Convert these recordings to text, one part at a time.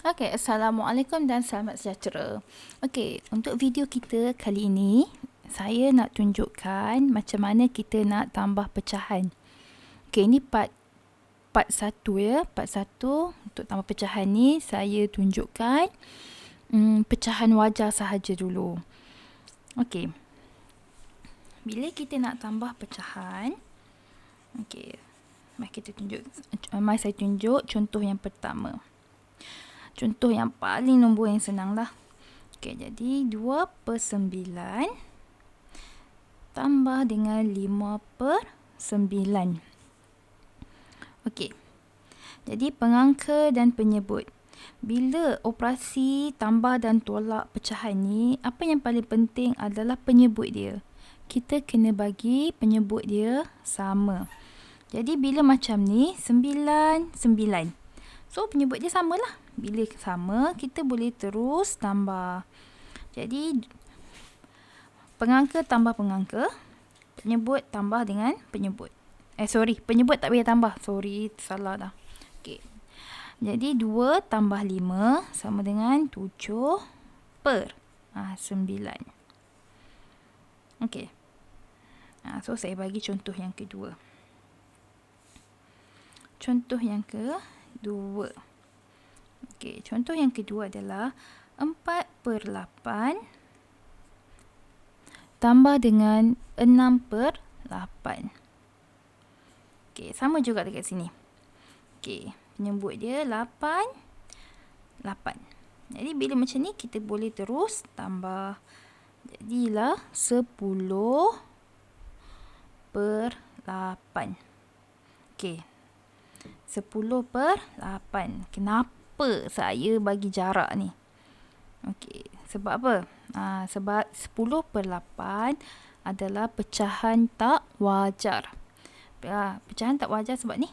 Okey, Assalamualaikum dan selamat sejahtera. Okey, untuk video kita kali ini, saya nak tunjukkan macam mana kita nak tambah pecahan. Okey, ini part 1 ya. Part 1 untuk tambah pecahan ni saya tunjukkan pecahan wajah sahaja dulu. Okey. Bila kita nak tambah pecahan, okey. Mari saya tunjuk contoh yang pertama. Contoh yang paling nombor yang senang lah. Okey, jadi 2/9 tambah dengan 5/9. Okey. Jadi pengangka dan penyebut. Bila operasi tambah dan tolak pecahan ni, apa yang paling penting adalah penyebut dia. Kita kena bagi penyebut dia sama. Jadi bila macam ni, 9, 9. So penyebut dia samalah. Bila sama, kita boleh terus tambah. Jadi pengangka tambah pengangka, penyebut tambah dengan penyebut. Penyebut tak payah tambah. Salah dah. Okey. Jadi 2 tambah 5 sama dengan 7 per 9. Okey. So saya bagi contoh yang kedua. Contoh yang kedua. Okey, contoh yang kedua adalah 4/8 tambah dengan 6/8. Okey, sama juga dekat sini. Okey, penyebut dia 8, 8. Jadi bila macam ni kita boleh terus tambah. Jadilah 10/8. Okey. 10/8. Kenapa saya bagi jarak ni? Okey, sebab apa? Sebab 10/8 adalah pecahan tak wajar. Pecahan tak wajar sebab ni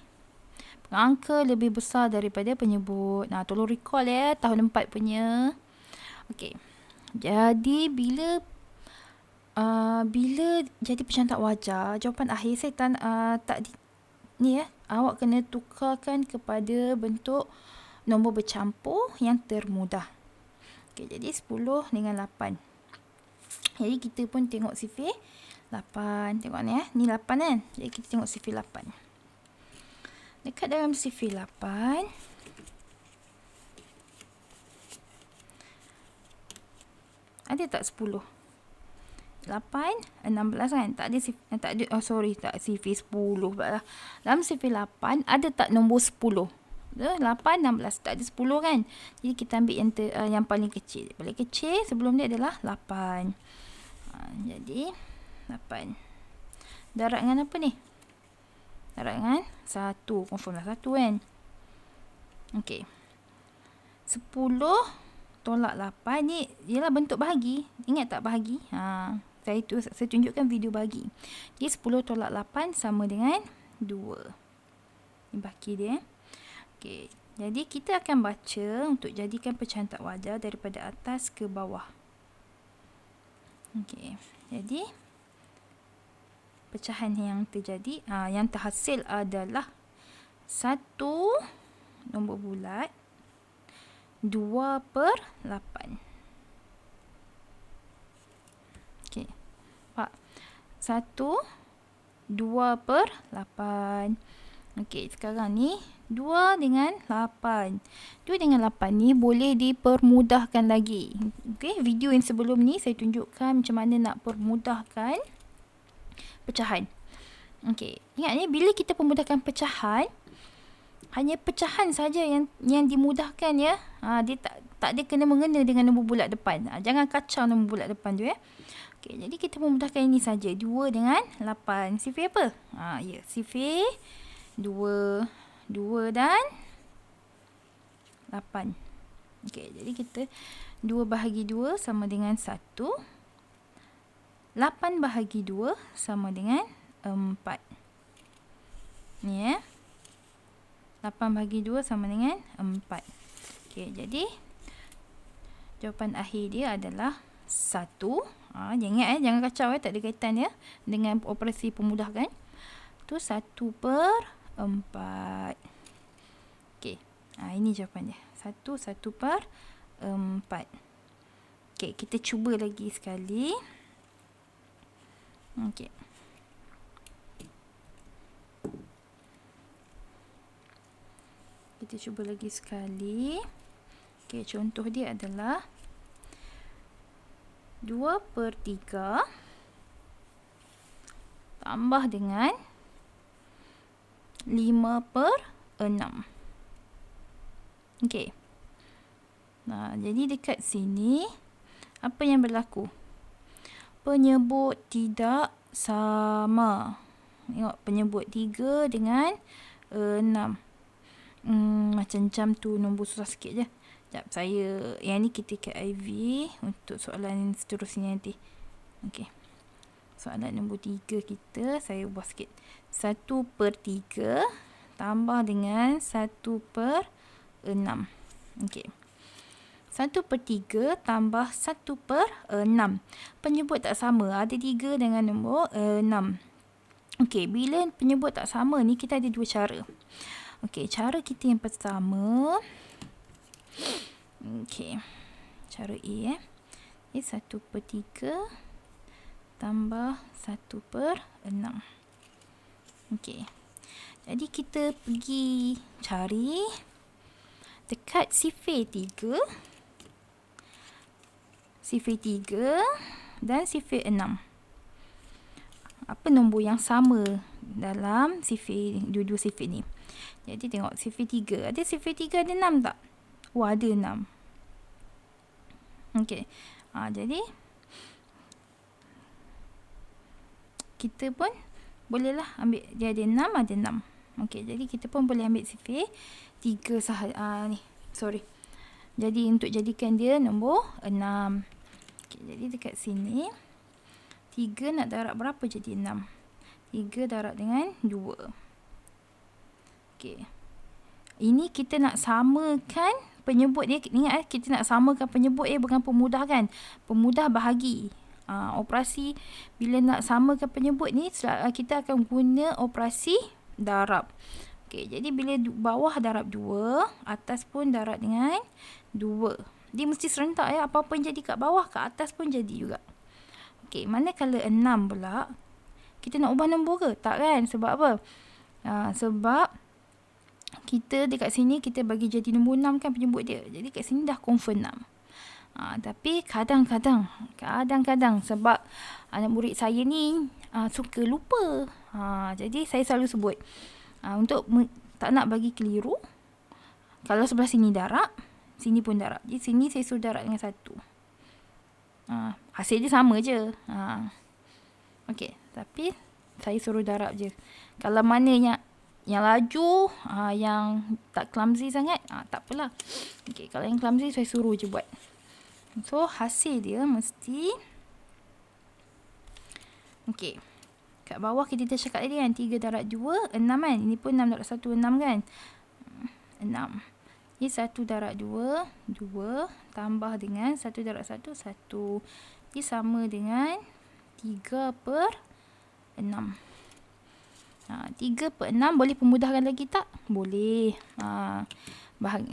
pengangka lebih besar daripada penyebut. Tolong recall ya tahun 4 punya. Okey. Jadi bila jadi pecahan tak wajar, jawapan akhir saya ni ya, awak kena tukarkan kepada bentuk nombor bercampur yang termudah. Okey, jadi 10 dengan 8. Jadi kita pun tengok sifir 8. Tengok ni ya, ni 8 kan. Jadi kita tengok sifir 8. Dekat dalam sifir 8, ada tak 10? 8, 16 kan? Tak ada sifir 10 pula lah. Dalam sifir 8 ada tak nombor 10? 8, 16, tak ada 10 kan? Jadi kita ambil yang paling kecil. Paling kecil sebelum dia adalah 8. Jadi 8. Darab dengan apa ni? Darab dengan 1. Confirm lah 1 kan? Okey. 10 tolak 8 ni ialah bentuk bahagi. Ingat tak bahagi? Saya tunjukkan video bahagi. Jadi 10 tolak 8 sama dengan 2. Ini baki dia. Okey. Jadi kita akan baca untuk jadikan pecahan tak wajar daripada atas ke bawah. Okey. Jadi pecahan yang terjadi, yang terhasil adalah 1 nombor bulat 2/8. Okey. 1, 2/8. Okey, sekarang ni 2 dengan 8. 2 dengan 8 ni boleh dipermudahkan lagi. Okey, video yang sebelum ni saya tunjukkan macam mana nak permudahkan pecahan. Okey, ingat ni bila kita permudahkan pecahan, hanya pecahan saja yang dimudahkan ya. Dia tak ada kena mengena dengan nombor bulat depan. Jangan kacau nombor bulat depan tu ya. Okey, jadi kita memudahkan ini saja. 2 dengan 8. Sifir apa? Ya, sifir 2 dan 8. Okey, jadi kita 2 bahagi 2 sama dengan 1. 8 bahagi 2 sama dengan 4. Ni ya. 8 bahagi 2 sama dengan 4. Okey, jadi jawapan akhir dia adalah 1. Jangan kacau tak ada kaitan ya dengan operasi pemudahkan. Tu 1/4. Okey. Ini jawapan dia. 1/4. Okey, kita cuba lagi sekali. Okey. Kita cuba lagi sekali. Okey, contoh dia adalah 2/3 tambah dengan 5/6. Okey. Jadi dekat sini apa yang berlaku? Penyebut tidak sama. Tengok, penyebut 3 dengan 6. Macam tu, nombor susah sikit je. Sekejap, yang ni kita ke IV untuk soalan seterusnya nanti. Okey. Soalan nombor 3 kita, saya ubah sikit. 1/3 tambah dengan 1/6. Okey. 1/3 tambah 1/6. Penyebut tak sama. Ada 3 dengan nombor 6. Okey, bila penyebut tak sama ni, kita ada 2 cara. Okey, cara kita yang pertama. Okey. Cara A. 1/3 tambah 1/6. Okey. Jadi kita pergi cari dekat sifir 3 dan sifir 6. Apa nombor yang sama dalam dua-dua sifir ni? Jadi tengok sifir 3. Ada sifir 3 ada 6 tak? Ada 6. Okey. Jadi kita pun bolehlah ambil, dia ada 6, ada 6. Okey, jadi kita pun boleh ambil sifir 3 sahaja. Jadi untuk jadikan dia nombor 6. Okey, jadi dekat sini 3 nak darab berapa jadi 6? 3 darab dengan 2. Okey. Ini kita nak samakan penyebut dia. Ingat kita nak samakan penyebut bukan pemudah kan? Pemudah bahagi. Operasi bila nak samakan penyebut ni, kita akan guna operasi darab. Okey, jadi bila bawah darab 2, atas pun darab dengan 2. Dia mesti serentak apa-apa yang jadi kat bawah, kat atas pun jadi juga. Okey, manakala 6 pula, kita nak ubah nombor ke? Tak kan? Sebab apa? Sebab kita dekat sini kita bagi jadi nombor 6 kan penyebut dia. Jadi kat sini dah confirm 6. Tapi kadang-kadang sebab anak murid saya ni suka lupa. Jadi saya selalu sebut untuk tak nak bagi keliru. Kalau sebelah sini darab, sini pun darab. Jadi sini saya suruh darab dengan 1. Hasil dia sama je. Okey, tapi saya suruh darab je. Kalau mana yang laju, yang tak clumsy sangat, tak apalah. Okey, kalau yang clumsy saya suruh je buat. So hasil dia mesti, okey, kat bawah kita dah cakap tadi kan, 3 darab 2 6 kan. Ini pun 6 darab 1 6 kan. 6. Ini 1 darab 2 2 tambah dengan 1 darab 1 1. Ini sama dengan 3/6. 3/6 boleh pemudahkan lagi tak? Boleh.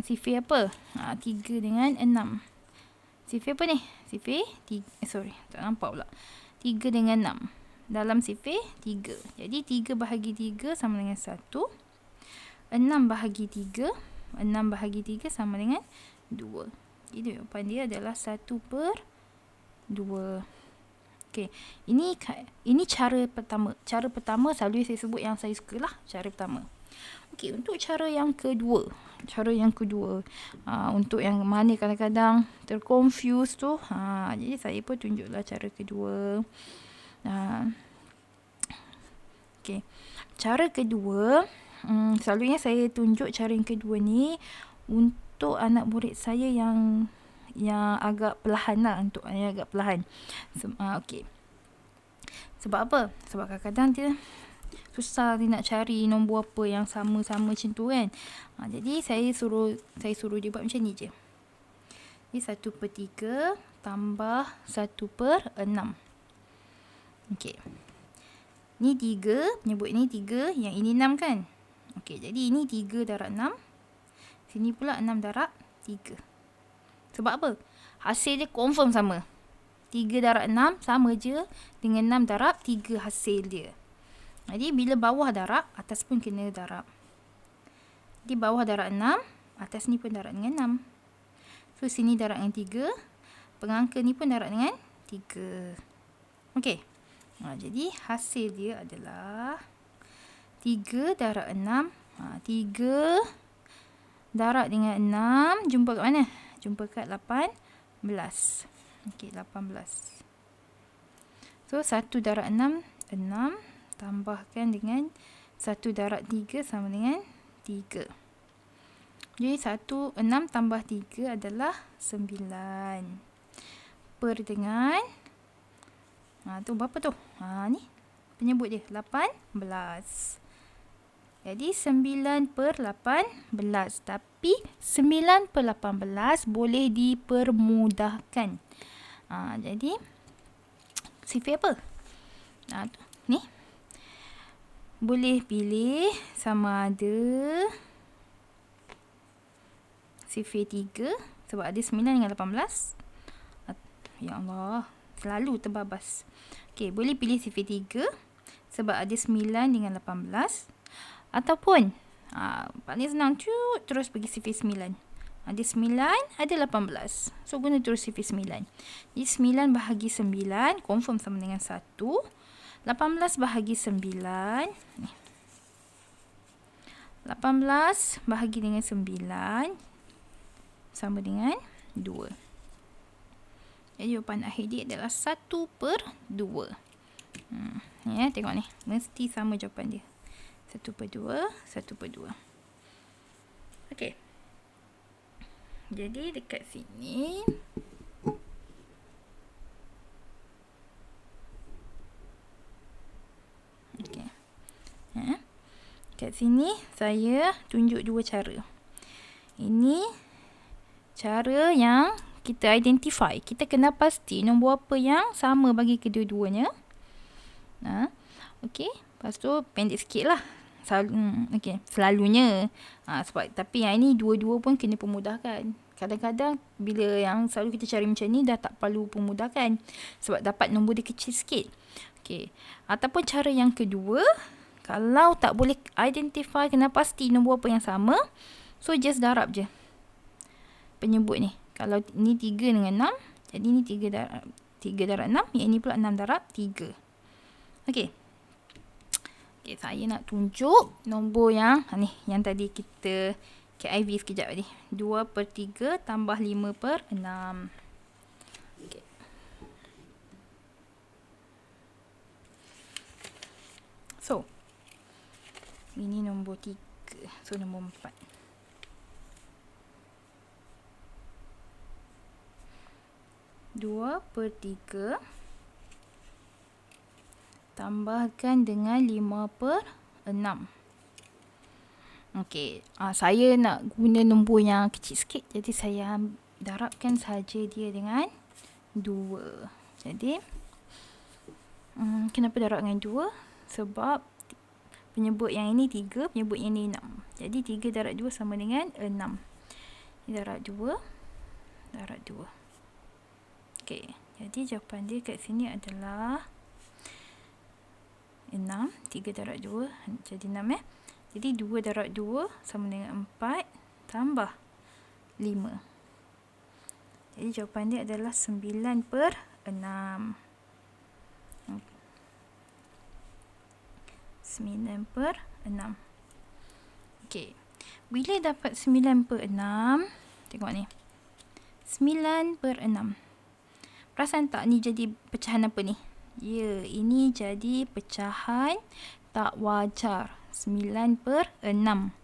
Sifir apa? 3 dengan 6. Sifir apa ni? Sifir 3. Tak nampak pula. 3 dengan 6. Dalam sifir 3. Jadi 3 bahagi 3 sama dengan 1. 6 bahagi 3. 6 bahagi 3 sama dengan 2. Jadi jawapan dia adalah 1/2. Okey, ini cara pertama. Cara pertama selalu saya sebut yang saya sukalah, cara pertama. Okey, untuk cara yang kedua. Untuk yang mana kadang-kadang terconfuse tu, jadi saya pun tunjuklah cara kedua. Okey. Cara kedua, selalunya saya tunjuk cara yang kedua ni untuk anak murid saya yang agak perlahan lah, untuk yang agak perlahan. Okey. Sebab apa? Sebab kadang-kadang dia susah dia nak cari nombor apa yang sama-sama macam tu kan. Jadi saya suruh dia buat macam ni je. Ini 1/3 tambah 1/6. Okey. Ni 3, penyebut ni 3, yang ini 6 kan. Okey, jadi ini 3 darab 6. Sini pula 6 darab 3. Sebab apa? Hasil dia confirm sama. 3 darab 6 sama je dengan 6 darab 3 hasil dia. Jadi bila bawah darab, atas pun kena darab. Di bawah darab 6, atas ni pun darab dengan 6. So sini darab dengan 3. Pengangka ni pun darab dengan 3. Okey. Jadi hasil dia adalah 3 darab 6. 3 darab dengan 6. Jumpa kat mana? Jumpa kat 18. Okey, 18. So 1 darab 6, 6. Tambahkan dengan 1 darab 3 sama dengan 3. Jadi 6 tambah 3 adalah 9. Per dengan tu berapa tu? Ni penyebut dia 18. Jadi 9 per 18. Tapi 9 per 18 boleh dipermudahkan. Jadi sifir apa? Ni boleh pilih sama ada sifir 3 sebab ada 9 dengan 18. Ya Allah, selalu terbabas. Okey, boleh pilih sifir 3 sebab ada 9 dengan 18. Ataupun paling senang terus pergi sifir 9. Ada 9, ada 18. So guna terus sifir 9. Jadi 9 bahagi 9 confirm sama dengan 1. 18 bahagi 9. 18 bahagi dengan 9 sama dengan 2. Jadi jawapan akhir dia adalah 1/2. Tengok ni. Mesti sama jawapan dia. 1/2, 1/2. Okey. Jadi dekat sini okey. Kat sini saya tunjuk dua cara. Ini cara yang kita identify. Kita kena pasti nombor apa yang sama bagi kedua-duanya. Okey. Lepas tu pendek sikit lah. Selalunya. Sebab tapi yang ini dua-dua pun kena pemudahkan. Kadang-kadang bila yang selalu kita cari macam ni dah tak perlu pemudahkan. Sebab dapat nombor dia kecil sikit. Okey. Ataupun cara yang kedua, kalau tak boleh identify, kena pasti nombor apa yang sama, so just darab je penyebut ni. Kalau ni 3 dengan 6, jadi ni 3 darab 6, yang ni pula 6 darab 3. Okey. Okey, saya nak tunjuk nombor yang ni, yang tadi kita KIV sekejap tadi. 2/3 tambah 5/6. Okey. So, ini nombor 3. So, nombor 4. Dua per 3 tambahkan dengan 5/6. Okey, saya nak guna nombor yang kecil sikit, jadi saya darabkan saja dia dengan 2. Jadi kenapa darab dengan 2? Sebab penyebut yang ini 3, penyebut yang ini 6. Jadi 3 darab 2 sama dengan 6. Ini darab 2, darab 2. Okey, jadi jawapan dia kat sini adalah 6. 3 darab 2 jadi 6 Jadi 2 darab 2 sama dengan 4 tambah 5. Jadi jawapan dia adalah 9/6. 9/6. Okey. Bila dapat 9/6, tengok ni. 9/6. Perasan tak ni jadi pecahan apa ni? Ya, ini jadi pecahan tak wajar. 9/6.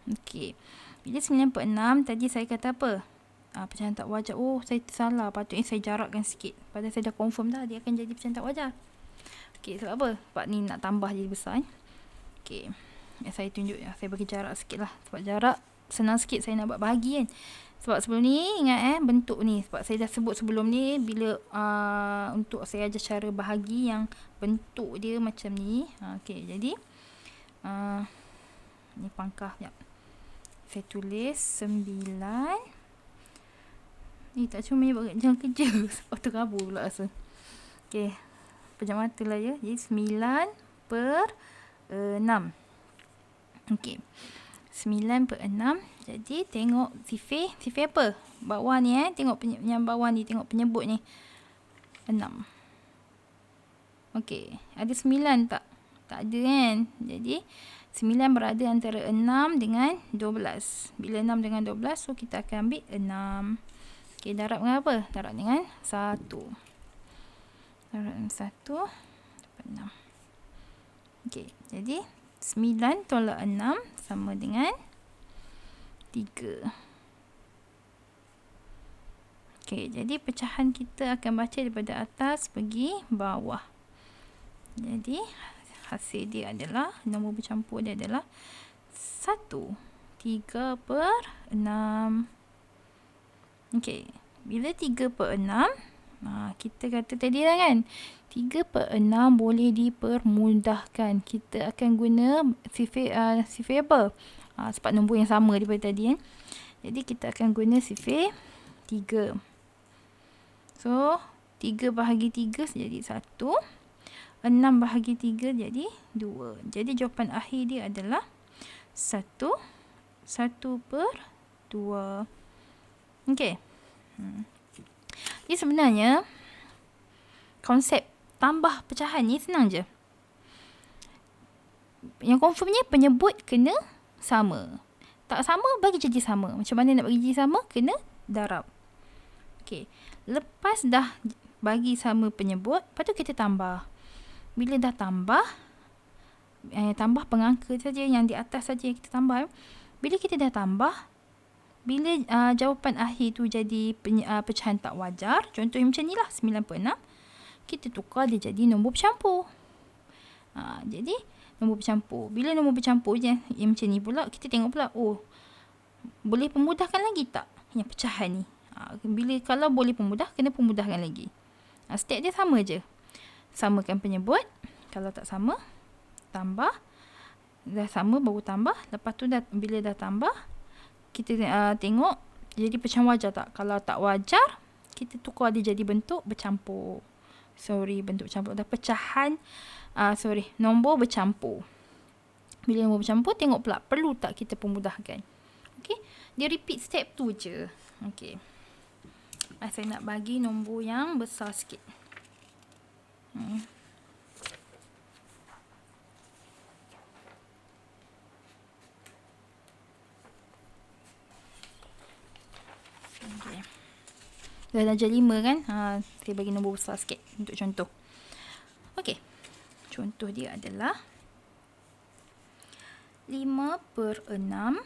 Okey. Bila 9/6 tadi saya kata apa? Pecahan tak wajar. Oh, saya salah. Patutnya saya jarakkan sikit. Padahal saya dah confirm dah dia akan jadi pecahan tak wajar. Okey, sebab apa? Sebab ni nak tambah jadi besar. Okey. Saya tunjuk, saya bagi jarak sikit lah. Sebab jarak senang sikit saya nak buat bahagi kan. Sebab sebelum ni ingat bentuk ni. Sebab saya dah sebut sebelum ni bila untuk saya ajar cara bahagi yang bentuk dia macam ni. Okey, jadi ni pangkah sekejap. Saya tulis 9. Ni tak cuma buat jangan kerja. Waktu kabur pula rasa. Okey. Pejam mata lah ya. Jadi 9/6. Okey. 9/6. Jadi tengok sifir. Sifir apa? Bawah ni tengok yang bawah ni. Tengok penyebut ni. 6. Okey. Ada 9 tak? Tak ada kan? Jadi 9 berada antara 6 dengan 12. Bila 6 dengan 12, so kita akan ambil 6. Okey, darab dengan apa? Darab dengan 1. Darab dengan 1. Dapat 6. Okey, jadi 9 tolak 6 sama dengan 3. Okey, jadi pecahan kita akan baca daripada atas pergi bawah. Jadi hasil dia adalah, nombor bercampur dia adalah 1. 3/6. Okey, bila 3/6, kita kata tadi lah kan, 3/6 boleh dipermudahkan. Kita akan guna sifir apa? Sebab nombor yang sama daripada tadi kan. Jadi kita akan guna sifir 3. So 3/3 jadi 1. 6/3 jadi 2. Jadi jawapan akhir dia adalah 1/2. Okey. Jadi sebenarnya konsep tambah pecahan ni senang je. Yang confirmnya penyebut kena sama. Tak sama bagi jadi sama. Macam mana nak bagi jadi sama? Kena darab. Okey. Lepas dah bagi sama penyebut, lepas tu kita tambah. Bila dah tambah, tambah pengangka saja, yang di atas saja kita tambah. Bila kita dah tambah, bila jawapan akhir tu jadi pecahan tak wajar, contoh macam ni lah, 9/6, kita tukar dia jadi nombor bercampur. Jadi nombor bercampur. Bila nombor bercampur je yang macam ni pula, kita tengok pula, boleh pemudahkan lagi tak yang pecahan ni? Kalau boleh pemudah, kena pemudahkan lagi. Step dia sama je. Samakan penyebut. Kalau tak sama, tambah. Dah sama baru tambah. Lepas tu bila dah tambah, kita tengok jadi pecahan wajar tak. Kalau tak wajar, kita tukar dia jadi bentuk bercampur. Bentuk bercampur. Dah pecahan, nombor bercampur. Bila nombor bercampur, tengok pula perlu tak kita pemudahkan. Okey, dia repeat step tu je. Okey. Saya nak bagi nombor yang besar sikit. Okay. Dah darjah 5 kan? Saya bagi nombor besar sikit untuk contoh. Okey. Contoh dia adalah 5/6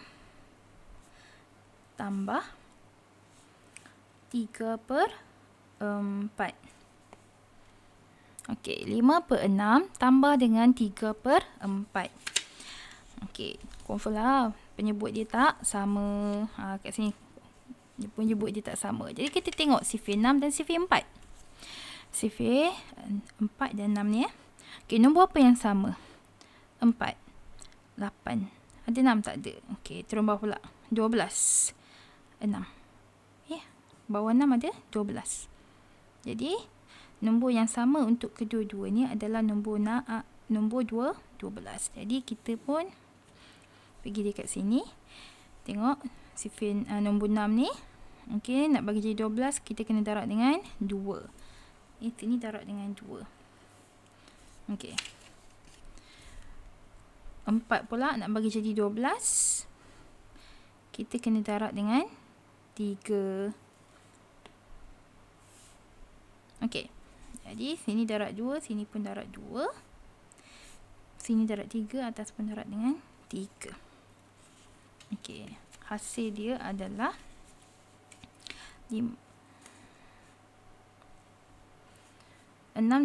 tambah 3/4. Okey, 5/6 tambah dengan 3/4. Okey, confirm lah penyebut dia tak sama. Kat sini penyebut dia tak sama. Jadi kita tengok sifir 6 dan sifir 4. Sifir 4 dan 6 ni Okey, nombor apa yang sama? 4, 8. Ada 6 tak ada? Okey, turun bawah pula. 12, 6. Bawah 6 ada 12. Jadi nombor yang sama untuk kedua-dua ni adalah nombor 12. Jadi kita pun pergi dekat sini. Tengok sifir nombor 6 ni. Okey, nak bagi jadi 12, kita kena darab dengan 2. Sini darab dengan 2. Okey. 4 pula nak bagi jadi 12. Kita kena darab dengan 3. Okey. Jadi sini darab 2, sini pun darab 2. Sini darab 3, atas pun darab dengan 3. Okey. Hasil dia adalah 6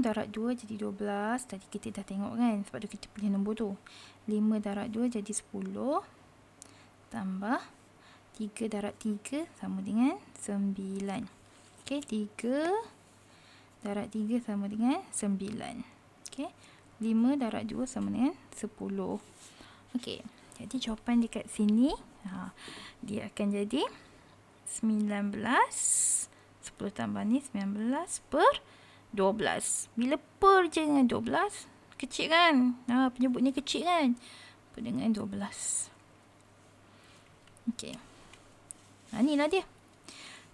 darab 2 jadi 12. Tadi kita dah tengok kan, sebab tu kita pilih nombor tu. 5 darab 2 jadi 10. Tambah 3 darab 3 sama dengan 9. Okey, 3 darab 3 sama dengan 9. Okey, 5 darab 2 sama dengan 10. Okey, jadi jawapan dekat sini Dia akan jadi 19. 10 tambah ni 19 per 12. Bila per je dengan 12, kecil kan? Penyebut ni kecil kan? Per dengan 12. Okey. Inilah dia.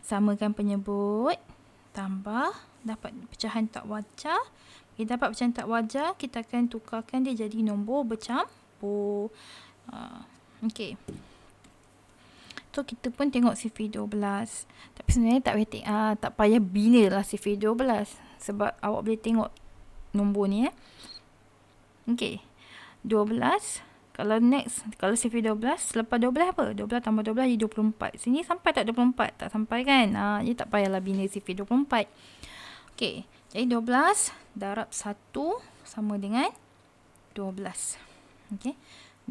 Samakan penyebut, tambah, dapat pecahan tak wajar. Bila dapat pecahan tak wajar, kita akan tukarkan dia jadi nombor bercampur. Okey. So, kita pun tengok CV12. Tapi sebenarnya tak payah bina lah CV12. Sebab awak boleh tengok nombor ni. Okey. 12. Kalau next, kalau CV12, selepas 12 apa? 12 tambah 12 jadi 24. Sini sampai tak 24? Tak sampai kan? Jadi tak payahlah bina CV24. Okey. Jadi 12 darab 1 sama dengan 12. Okey.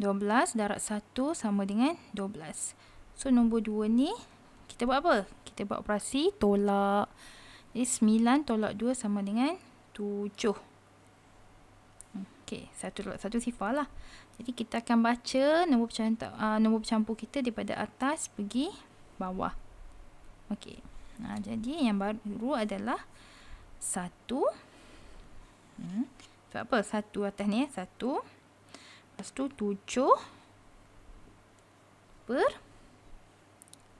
12 darab 1 sama dengan 12. So, nombor 2 ni, kita buat apa? Kita buat operasi tolak. Jadi, 9 tolak 2 sama dengan 7. Okey, 1 tolak 1 sifar lah. Jadi, kita akan baca nombor bercampur kita daripada atas pergi bawah. Okey. Jadi, yang baru adalah 1. Sebab apa? 1 atas ni, 1. Lepas tu 7 per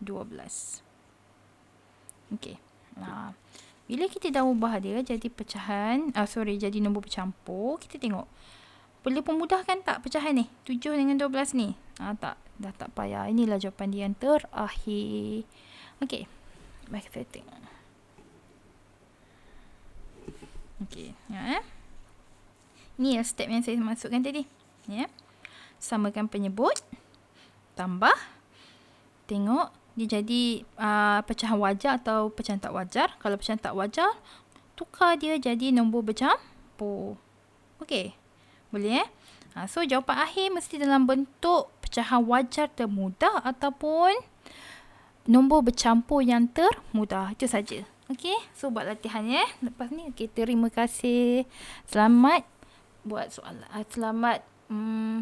12. Okey. Bila kita dah ubah dia jadi pecahan, jadi nombor bercampur, kita tengok. Boleh pemudahkan tak pecahan ni? 7 dengan 12 ni? Tak. Dah tak payah. Inilah jawapan dia yang terakhir. Okey. Baik, kita tengok. Okey. Ni step yang saya masukkan tadi. Samakan penyebut, tambah, tengok dia jadi pecahan wajar atau pecahan tak wajar. Kalau pecahan tak wajar, tukar dia jadi nombor bercampur. Okey, boleh so jawapan akhir mesti dalam bentuk pecahan wajar termudah ataupun nombor bercampur yang termudah. Itu saja. Okey, so buat latihan lepas ni. Okey, terima kasih. Selamat buat soalan. Selamat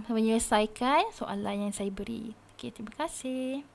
menyelesaikan soalan yang saya beri. Okey, terima kasih.